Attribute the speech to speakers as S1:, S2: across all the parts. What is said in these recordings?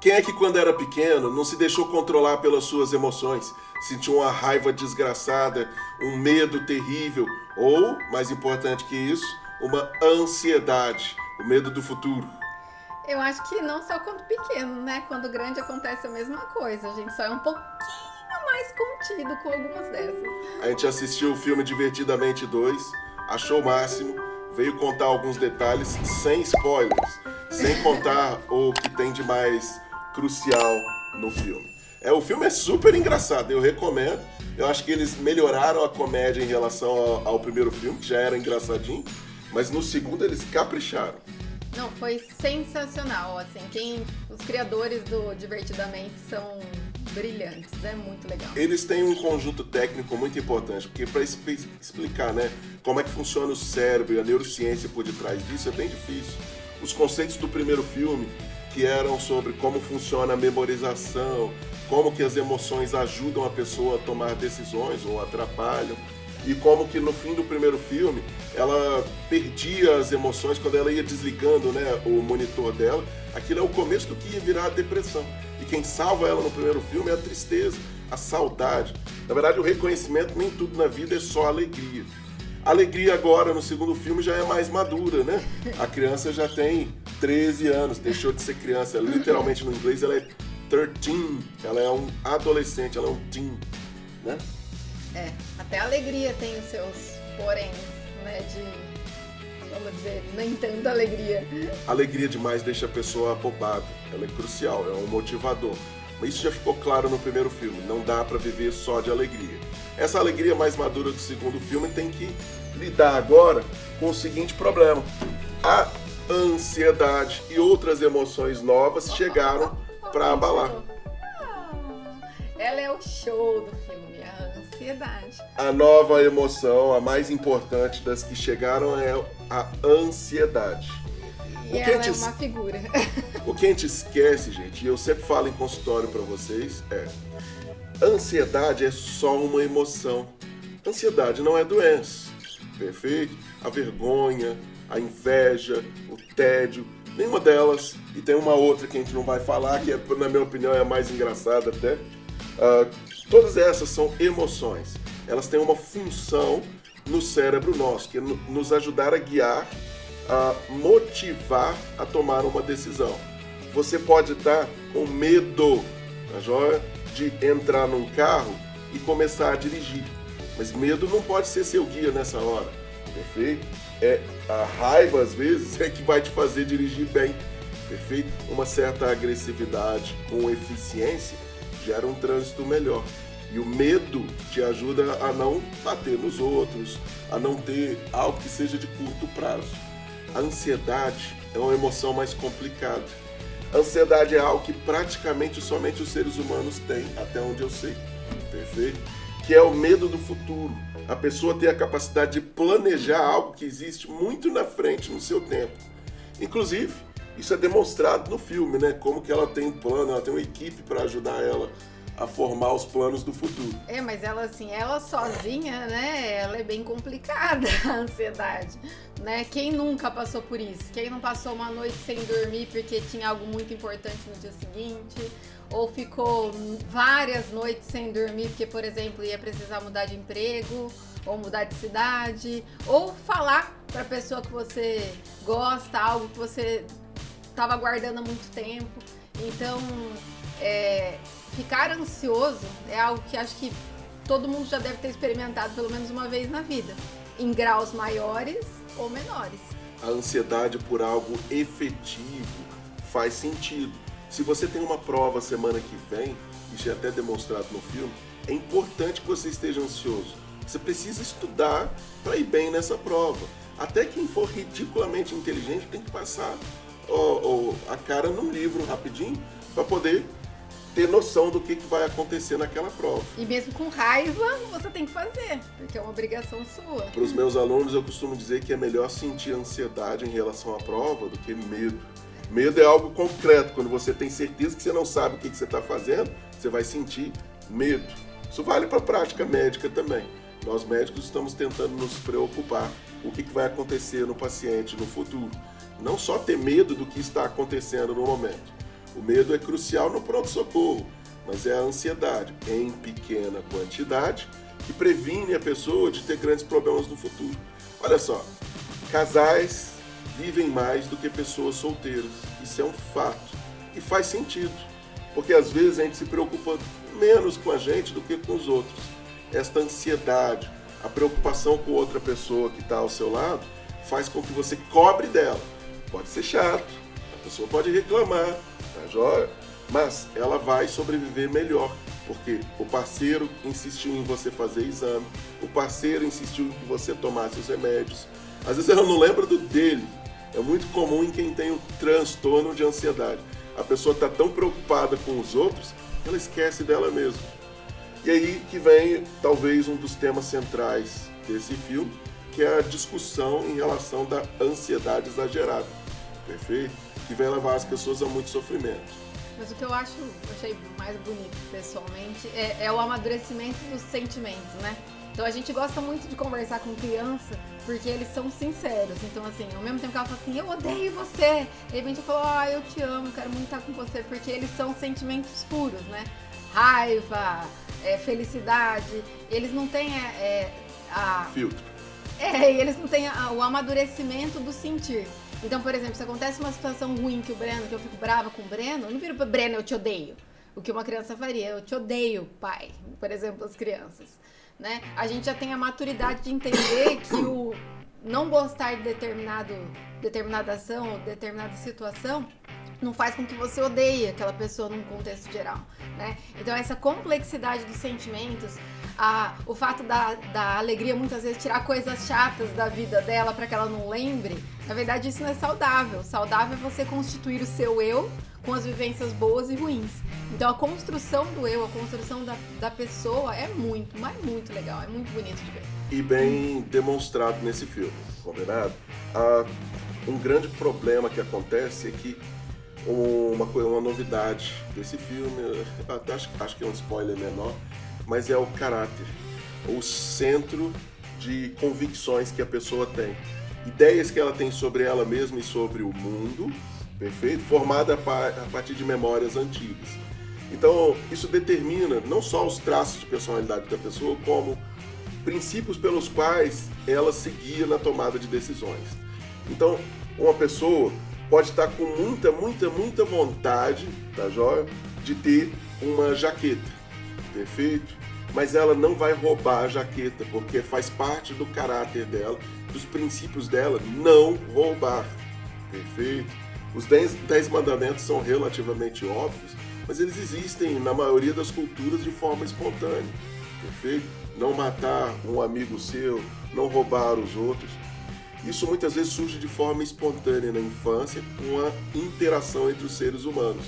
S1: Quem é que quando era pequeno não se deixou controlar pelas suas emoções? Sentiu uma raiva desgraçada, um medo terrível ou, mais importante que isso, uma ansiedade, o medo do futuro.
S2: Eu acho que não só quando pequeno, né? Quando grande acontece a mesma coisa. A gente só é um pouquinho mais contido com algumas dessas.
S1: A gente assistiu o filme Divertidamente 2, achou o máximo, veio contar alguns detalhes sem spoilers, sem contar o que tem de mais crucial no filme. O filme é super engraçado, eu recomendo. Eu acho que eles melhoraram a comédia em relação ao primeiro filme, que já era engraçadinho, mas no segundo eles capricharam.
S2: Não, foi sensacional, assim, os criadores do Divertidamente são brilhantes, é muito legal.
S1: Eles têm um conjunto técnico muito importante, porque para explicar, né, como é que funciona o cérebro e a neurociência por detrás disso é bem difícil. Os conceitos do primeiro filme, que eram sobre como funciona a memorização, como que as emoções ajudam a pessoa a tomar decisões ou atrapalham, e como que no fim do primeiro filme ela perdia as emoções quando ela ia desligando, né, o monitor dela. Aquilo é o começo do que ia virar a depressão. E quem salva ela no primeiro filme é a tristeza, a saudade. Na verdade, o reconhecimento, nem tudo na vida é só alegria. A alegria agora, no segundo filme, já é mais madura, né? A criança já tem 13 anos, deixou de ser criança. Literalmente, no inglês, ela é 13. Ela é um adolescente, ela é um teen, né?
S2: Até a alegria tem os seus poréns, né, vamos dizer, nem tanta alegria.
S1: Alegria demais deixa a pessoa abobada, ela é crucial, é um motivador. Mas isso já ficou claro no primeiro filme, não dá pra viver só de alegria. Essa alegria mais madura do segundo filme tem que lidar agora com o seguinte problema. A ansiedade e outras emoções novas chegaram pra abalar.
S2: Ela é o show do filme, a ansiedade.
S1: A nova emoção, a mais importante das que chegaram é a ansiedade.
S2: E ela é uma figura.
S1: O que a gente esquece, gente, e eu sempre falo em consultório pra vocês, ansiedade é só uma emoção. Ansiedade não é doença, perfeito? A vergonha, a inveja, o tédio, nenhuma delas. E tem uma outra que a gente não vai falar, que na minha opinião é a mais engraçada até. Todas essas são emoções. Elas têm uma função no cérebro nosso, que é nos ajudar a guiar, a motivar a tomar uma decisão. Você pode estar com medo, tá joia? De entrar num carro e começar a dirigir. Mas medo não pode ser seu guia nessa hora, perfeito? A raiva, às vezes, é que vai te fazer dirigir bem, perfeito? Uma certa agressividade com eficiência gera um trânsito melhor. E o medo te ajuda a não bater nos outros, a não ter algo que seja de curto prazo. A ansiedade é uma emoção mais complicada. A ansiedade é algo que praticamente somente os seres humanos têm, até onde eu sei, perfeito? Que é o medo do futuro. A pessoa tem a capacidade de planejar algo que existe muito na frente no seu tempo. Inclusive, isso é demonstrado no filme, né? Como que ela tem um plano, ela tem uma equipe para ajudar ela a formar os planos do futuro.
S2: Mas ela assim, ela sozinha, né, ela é bem complicada, a ansiedade, né? Quem nunca passou por isso? Quem não passou uma noite sem dormir porque tinha algo muito importante no dia seguinte? Ou ficou várias noites sem dormir porque, por exemplo, ia precisar mudar de emprego, ou mudar de cidade, ou falar pra pessoa que você gosta, algo que você estava aguardando há muito tempo. Então, ficar ansioso é algo que acho que todo mundo já deve ter experimentado pelo menos uma vez na vida, em graus maiores ou menores.
S1: A ansiedade por algo efetivo faz sentido. Se você tem uma prova semana que vem, isso é até demonstrado no filme, é importante que você esteja ansioso. Você precisa estudar para ir bem nessa prova. Até quem for ridiculamente inteligente tem que passar a cara num livro rapidinho para poder ter noção do que vai acontecer naquela prova.
S2: E mesmo com raiva, você tem que fazer, porque é uma obrigação sua.
S1: Para os meus alunos, eu costumo dizer que é melhor sentir ansiedade em relação à prova do que medo. Medo é algo concreto. Quando você tem certeza que você não sabe o que você está fazendo, você vai sentir medo. Isso vale para a prática médica também. Nós médicos estamos tentando nos preocupar com o que vai acontecer no paciente no futuro. Não só ter medo do que está acontecendo no momento. O medo é crucial no pronto-socorro, mas é a ansiedade, em pequena quantidade, que previne a pessoa de ter grandes problemas no futuro. Olha só, casais vivem mais do que pessoas solteiras. Isso é um fato. E faz sentido, porque às vezes a gente se preocupa menos com a gente do que com os outros. Esta ansiedade, a preocupação com outra pessoa que está ao seu lado, faz com que você cobre dela. Pode ser chato, a pessoa pode reclamar, tá joia? Mas ela vai sobreviver melhor, porque o parceiro insistiu em você fazer exame, o parceiro insistiu em que você tomasse os remédios. Às vezes ela não lembra do dele. É muito comum em quem tem um transtorno de ansiedade. A pessoa está tão preocupada com os outros que ela esquece dela mesma. E aí que vem talvez um dos temas centrais desse filme, que é a discussão em relação da ansiedade exagerada, perfeito? Que vai levar as pessoas a muito sofrimento.
S2: Mas o que eu achei mais bonito, pessoalmente, é o amadurecimento dos sentimentos, né? Então a gente gosta muito de conversar com criança, porque eles são sinceros. Então assim, ao mesmo tempo que ela fala assim, eu odeio você, de repente eu falo, eu te amo, eu quero muito estar com você, porque eles são sentimentos puros, né? Raiva, felicidade, eles não têm
S1: filtro.
S2: Eles não têm o amadurecimento do sentir. Então, por exemplo, se acontece uma situação ruim que eu fico brava com o Breno, eu não viro pro Breno, eu te odeio. O que uma criança faria, eu te odeio, pai. Por exemplo, as crianças. Né? A gente já tem a maturidade de entender que o não gostar de determinada ação ou determinada situação não faz com que você odeie aquela pessoa num contexto geral, né? Então essa complexidade dos sentimentos, o fato da alegria muitas vezes tirar coisas chatas da vida dela para que ela não lembre, na verdade isso não é saudável. Saudável é você constituir o seu eu com as vivências boas e ruins. Então a construção do eu, a construção da pessoa é muito, mas muito legal, é muito bonito de ver.
S1: E bem demonstrado nesse filme, combinado? Um grande problema que acontece é que uma novidade desse filme, até acho que é um spoiler menor, mas é o caráter, o centro de convicções que a pessoa tem, ideias que ela tem sobre ela mesma e sobre o mundo, perfeito? Formada a partir de memórias antigas. Então, isso determina não só os traços de personalidade da pessoa, como princípios pelos quais ela se guia na tomada de decisões. Então, uma pessoa pode estar com muita vontade, tá joia? De ter uma jaqueta, perfeito? Mas ela não vai roubar a jaqueta, porque faz parte do caráter dela, dos princípios dela, não roubar, perfeito? Os 10 mandamentos são relativamente óbvios, mas eles existem na maioria das culturas de forma espontânea, perfeito? Não matar um amigo seu, não roubar os outros. Isso muitas vezes surge de forma espontânea na infância, com a interação entre os seres humanos.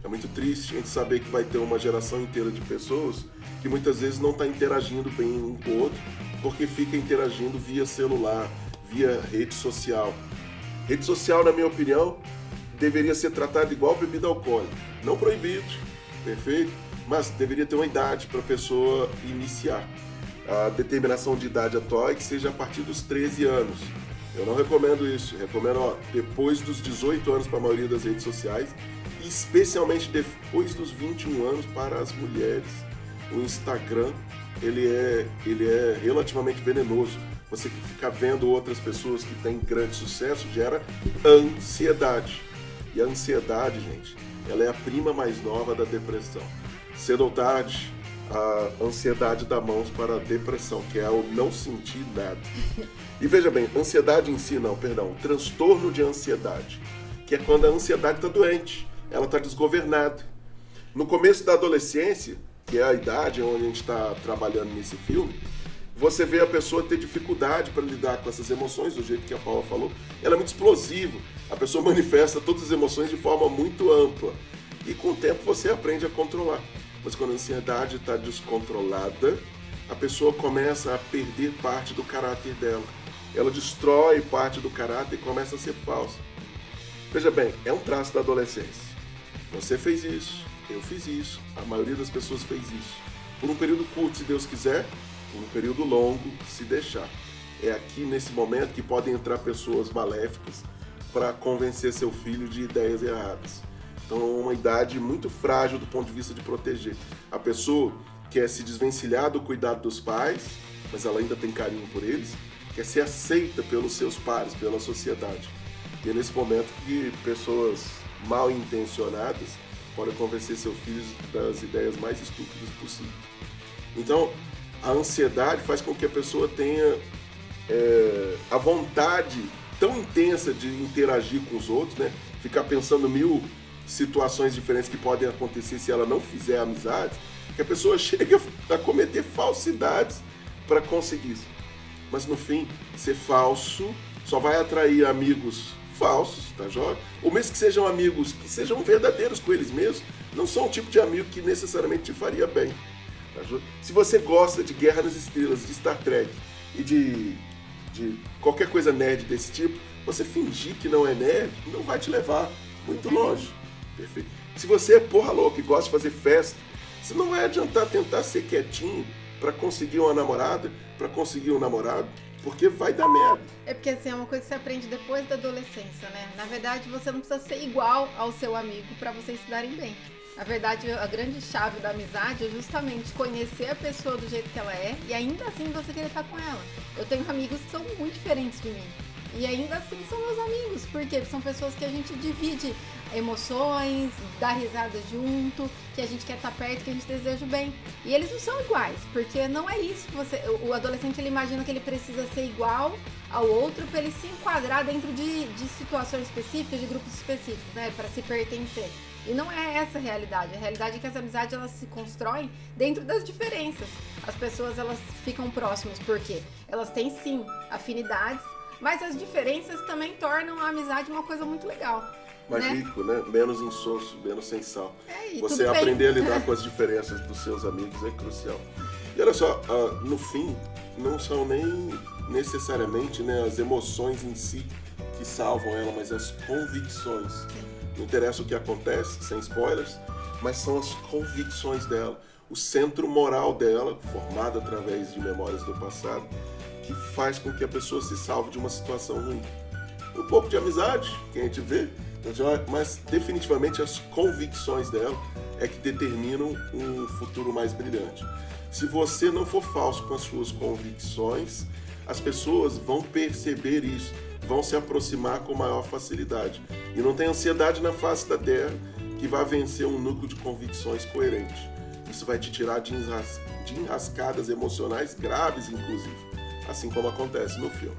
S1: É muito triste a gente saber que vai ter uma geração inteira de pessoas que muitas vezes não está interagindo bem um com o outro, porque fica interagindo via celular, via rede social. Rede social, na minha opinião, deveria ser tratada igual bebida alcoólica. Não proibido, perfeito? Mas deveria ter uma idade para a pessoa iniciar. A determinação de idade atual é que seja a partir dos 13 anos. Eu não recomendo isso. Recomendo depois dos 18 anos para a maioria das redes sociais, e especialmente depois dos 21 anos para as mulheres. O Instagram, ele é relativamente venenoso. Você que fica vendo outras pessoas que têm grande sucesso gera ansiedade. E a ansiedade, gente, ela é a prima mais nova da depressão. Cedo ou tarde, a ansiedade dá mãos para a depressão, que é o não sentir nada. E veja bem, ansiedade em si, transtorno de ansiedade, que é quando a ansiedade está doente, ela está desgovernada. No começo da adolescência, que é a idade onde a gente está trabalhando nesse filme, você vê a pessoa ter dificuldade para lidar com essas emoções, do jeito que a Paula falou. Ela é muito explosiva, a pessoa manifesta todas as emoções de forma muito ampla. E com o tempo você aprende a controlar. Mas quando a ansiedade está descontrolada, a pessoa começa a perder parte do caráter dela. Ela destrói parte do caráter e começa a ser falsa. Veja bem, é um traço da adolescência. Você fez isso, eu fiz isso, a maioria das pessoas fez isso. Por um período curto, se Deus quiser, por um período longo, se deixar. É aqui, nesse momento, que podem entrar pessoas maléficas para convencer seu filho de ideias erradas. Então é uma idade muito frágil do ponto de vista de proteger. A pessoa quer se desvencilhar do cuidado dos pais, mas ela ainda tem carinho por eles, quer ser aceita pelos seus pares, pela sociedade. E é nesse momento que pessoas mal intencionadas podem convencer seus filhos das ideias mais estúpidas possíveis. Então, a ansiedade faz com que a pessoa tenha a vontade tão intensa de interagir com os outros, né? Ficar pensando 1000 situações diferentes que podem acontecer se ela não fizer amizades, que a pessoa chega a cometer falsidades para conseguir isso. Mas no fim, ser falso só vai atrair amigos falsos, tá joia? Ou mesmo que sejam amigos que sejam verdadeiros com eles mesmos, não são o tipo de amigo que necessariamente te faria bem. Tá joia? Se você gosta de Guerra nas Estrelas, de Star Trek e de qualquer coisa nerd desse tipo, você fingir que não é nerd não vai te levar muito longe. Perfeito. Se você é porra louca e gosta de fazer festa, você não vai adiantar tentar ser quietinho para conseguir uma namorada, para conseguir um namorado, porque vai dar merda.
S2: É porque assim, é uma coisa que você aprende depois da adolescência, né? Na verdade, você não precisa ser igual ao seu amigo para vocês se darem bem. Na verdade, a grande chave da amizade é justamente conhecer a pessoa do jeito que ela é e ainda assim você querer estar com ela. Eu tenho amigos que são muito diferentes de mim. E ainda assim são meus amigos, porque são pessoas que a gente divide emoções, dá risada junto, que a gente quer estar perto, que a gente deseja o bem. E eles não são iguais, porque não é isso que o adolescente ele imagina que ele precisa ser igual ao outro para ele se enquadrar dentro de situações específicas, de grupos específicos, né, para se pertencer. E não é essa a realidade. A realidade é que as amizades elas se constroem dentro das diferenças. As pessoas elas ficam próximas porque elas têm sim afinidades, mas as diferenças também tornam a amizade uma coisa muito legal.
S1: Mais
S2: né?
S1: rico, né? Menos insosso, menos sem sal.
S2: E
S1: você aprender a lidar com as diferenças dos seus amigos é crucial. E olha só, no fim, não são nem necessariamente, né, as emoções em si que salvam ela, mas as convicções. Não interessa o que acontece, sem spoilers, mas são as convicções dela, o centro moral dela, formado através de memórias do passado, que faz com que a pessoa se salve de uma situação ruim. Um pouco de amizade, que a gente vê, mas definitivamente as convicções dela é que determinam um futuro mais brilhante. Se você não for falso com as suas convicções, as pessoas vão perceber isso, vão se aproximar com maior facilidade. E não tem ansiedade na face da Terra que vai vencer um núcleo de convicções coerente. Isso vai te tirar de enrascadas emocionais graves, inclusive, assim como acontece no filme.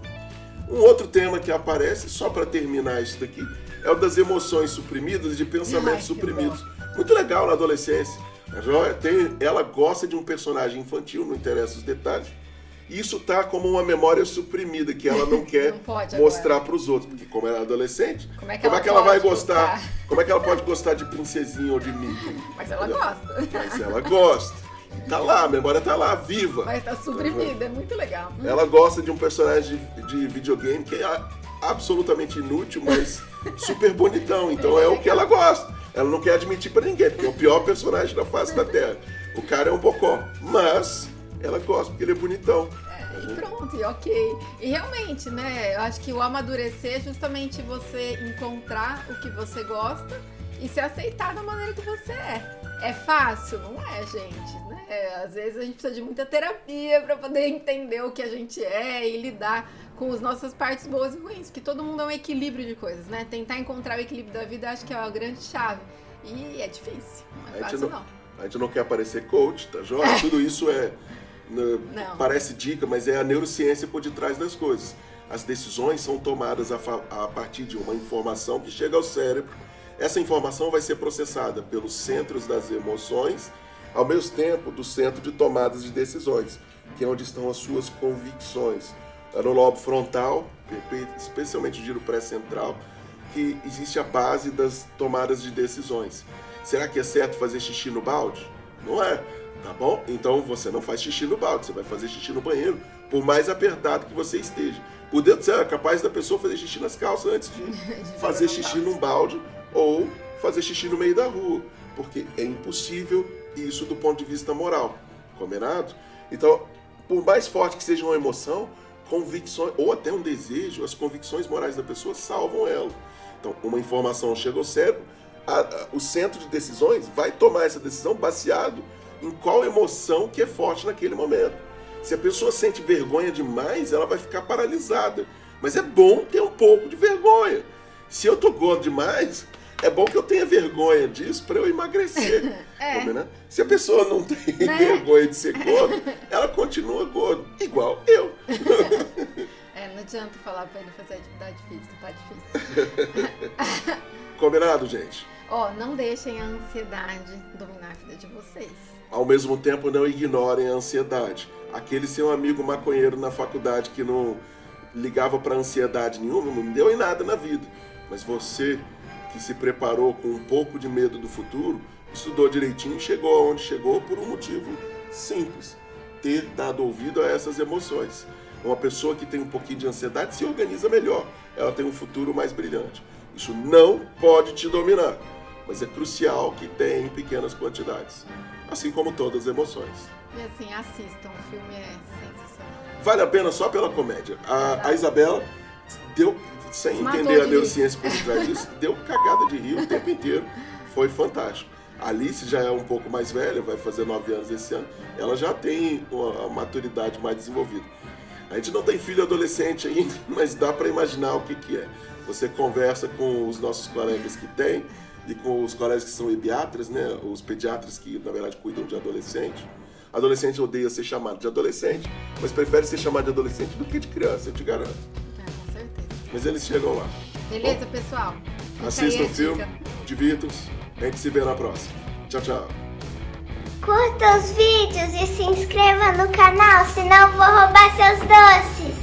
S1: Um outro tema que aparece, só para terminar isso daqui, é o das emoções suprimidas e de pensamentos suprimidos. Muito legal na adolescência. Ela gosta de um personagem infantil, não interessa os detalhes. Isso tá como uma memória suprimida que ela não quer mostrar para os outros, porque como ela é adolescente, como é que ela vai gostar? Como é que ela pode gostar de princesinha ou de Mickey?
S2: Mas ela gosta.
S1: Mas ela gosta. Tá lá, a memória tá lá, viva.
S2: Mas tá suprimida, é muito legal.
S1: Ela gosta de um personagem de videogame que é absolutamente inútil, mas super bonitão. Então é o que ela gosta. Ela não quer admitir pra ninguém, porque é o pior personagem da face da Terra. O cara é um bocó, mas ela gosta porque ele é bonitão.
S2: E pronto, e ok. E realmente, né, eu acho que o amadurecer é justamente você encontrar o que você gosta e se aceitar da maneira que você é. É fácil? Não é, gente, né? Às vezes a gente precisa de muita terapia para poder entender o que a gente é e lidar com as nossas partes boas e ruins, porque todo mundo é um equilíbrio de coisas, né? Tentar encontrar o equilíbrio da vida acho que é a grande chave. E é difícil, não é fácil não.
S1: A gente não quer parecer coach, tá joia? Tudo isso parece dica, mas é a neurociência por detrás das coisas. As decisões são tomadas a partir de uma informação que chega ao cérebro. Essa informação vai ser processada pelos centros das emoções, ao mesmo tempo do centro de tomadas de decisões, que é onde estão as suas convicções. No lobo frontal, especialmente o giro pré-central, que existe a base das tomadas de decisões. Será que é certo fazer xixi no balde? Não é. Tá bom? Então você não faz xixi no balde, você vai fazer xixi no banheiro, por mais apertado que você esteja. Por Deus do céu, é capaz da pessoa fazer xixi nas calças antes de fazer xixi num balde ou fazer xixi no meio da rua, porque é impossível isso do ponto de vista moral. Combinado? Então, por mais forte que seja uma emoção, convicções, ou até um desejo, as convicções morais da pessoa salvam ela. Então, uma informação chega ao cérebro, o centro de decisões vai tomar essa decisão baseado em qual emoção que é forte naquele momento. Se a pessoa sente vergonha demais, ela vai ficar paralisada. Mas é bom ter um pouco de vergonha. Se eu tô gordo demais, é bom que eu tenha vergonha disso para eu emagrecer. Né? Se a pessoa não tem vergonha de ser gordo, ela continua gordo, igual eu.
S2: Não adianta falar para ele fazer atividade física, tá difícil.
S1: Combinado, gente?
S2: Não deixem a ansiedade dominar a vida de vocês.
S1: Ao mesmo tempo, não ignorem a ansiedade. Aquele seu amigo maconheiro na faculdade que não ligava para ansiedade nenhuma, não deu em nada na vida. Mas você que se preparou com um pouco de medo do futuro, estudou direitinho e chegou aonde chegou por um motivo simples: ter dado ouvido a essas emoções. Uma pessoa que tem um pouquinho de ansiedade se organiza melhor, ela tem um futuro mais brilhante. Isso não pode te dominar, mas é crucial que tenha em pequenas quantidades, assim como todas as emoções.
S2: E assim, assistam, o filme é sensacional.
S1: Vale a pena só pela comédia. A Isabela deu, sem entender a neurociência por trás disso, deu cagada de rir o tempo inteiro. Foi fantástico. A Alice já é um pouco mais velha, vai fazer 9 anos esse ano. Ela já tem uma maturidade mais desenvolvida. A gente não tem filho adolescente ainda, mas dá para imaginar o que é. Você conversa com os nossos colegas que têm e com os colegas que são pediatras, né? Os pediatras que, na verdade, cuidam de adolescente. Adolescente odeia ser chamado de adolescente, mas prefere ser chamado de adolescente do que de criança, eu te garanto.
S2: Com certeza.
S1: Mas eles chegam lá.
S2: Beleza, pessoal?
S1: Assistam o filme, divirtam-se. A gente se vê na próxima. Tchau, tchau.
S3: Curta os vídeos e se inscreva no canal, senão vou roubar seus doces.